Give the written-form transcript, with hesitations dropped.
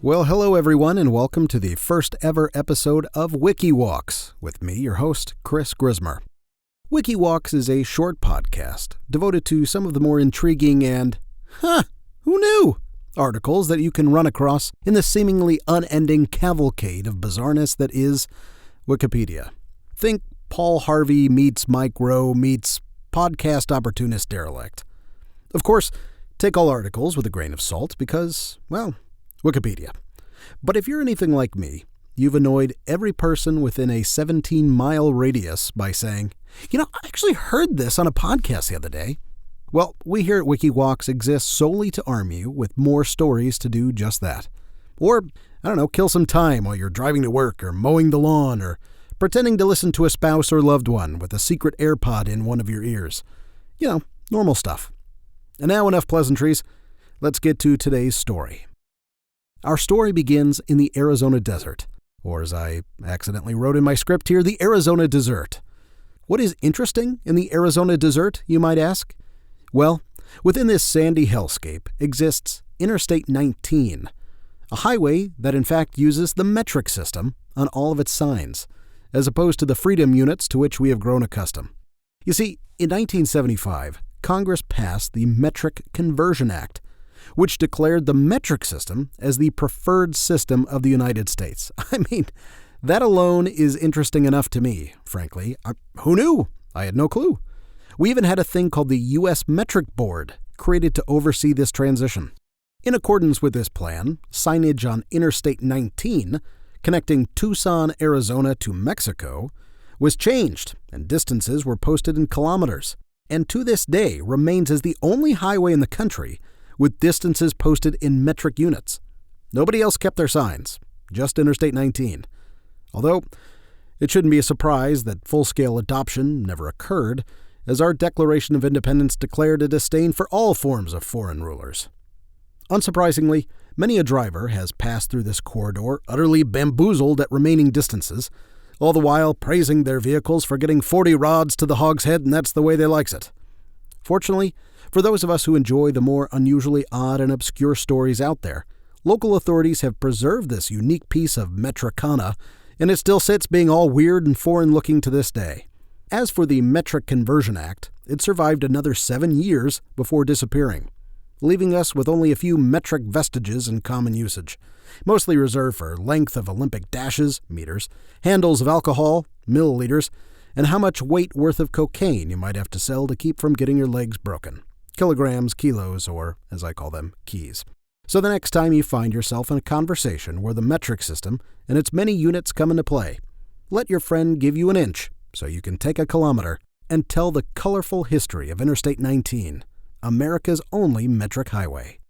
Well, hello everyone, and welcome to the first ever episode of Wiki Walks, with me, your host, Chris Grismer. Wiki Walks is a short podcast devoted to some of the more intriguing and, who knew, articles that you can run across in the seemingly unending cavalcade of bizarreness that is Wikipedia. Think Paul Harvey meets Mike Rowe meets podcast opportunist derelict. Of course, take all articles with a grain of salt because, well, Wikipedia. But if you're anything like me, you've annoyed every person within a 17-mile radius by saying, I actually heard this on a podcast the other day. Well, we here at Wiki Walks exist solely to arm you with more stories to do just that. Or, kill some time while you're driving to work or mowing the lawn or pretending to listen to a spouse or loved one with a secret AirPod in one of your ears. Normal stuff. And now enough pleasantries. Let's get to today's story. Our story begins in the Arizona desert, or as I accidentally wrote in my script here, the Arizona desert. What is interesting in the Arizona desert, you might ask? Well, within this sandy hellscape exists Interstate 19, a highway that in fact uses the metric system on all of its signs, as opposed to the freedom units to which we have grown accustomed. You see, in 1975, Congress passed the Metric Conversion Act, which declared the metric system as the preferred system of the United States. That alone is interesting enough to me, frankly. Who knew? I had no clue. We even had a thing called the U.S. Metric Board, created to oversee this transition. In accordance with this plan, signage on Interstate 19, connecting Tucson, Arizona to Mexico, was changed, and distances were posted in kilometers, and to this day remains as the only highway in the country with distances posted in metric units. Nobody else kept their signs, just Interstate 19. Although, it shouldn't be a surprise that full-scale adoption never occurred, as our Declaration of Independence declared a disdain for all forms of foreign rulers. Unsurprisingly, many a driver has passed through this corridor utterly bamboozled at remaining distances, all the while praising their vehicles for getting 40 rods to the hogshead and that's the way they likes it. Fortunately, for those of us who enjoy the more unusually odd and obscure stories out there, local authorities have preserved this unique piece of Metricana, and it still sits being all weird and foreign-looking to this day. As for the Metric Conversion Act, it survived another 7 years before disappearing, leaving us with only a few metric vestiges in common usage, mostly reserved for length of Olympic dashes, meters, handles of alcohol, milliliters, and how much weight worth of cocaine you might have to sell to keep from getting your legs broken. Kilograms, kilos, or, as I call them, keys. So the next time you find yourself in a conversation where the metric system and its many units come into play, let your friend give you an inch so you can take a kilometer and tell the colorful history of Interstate 19, America's only metric highway.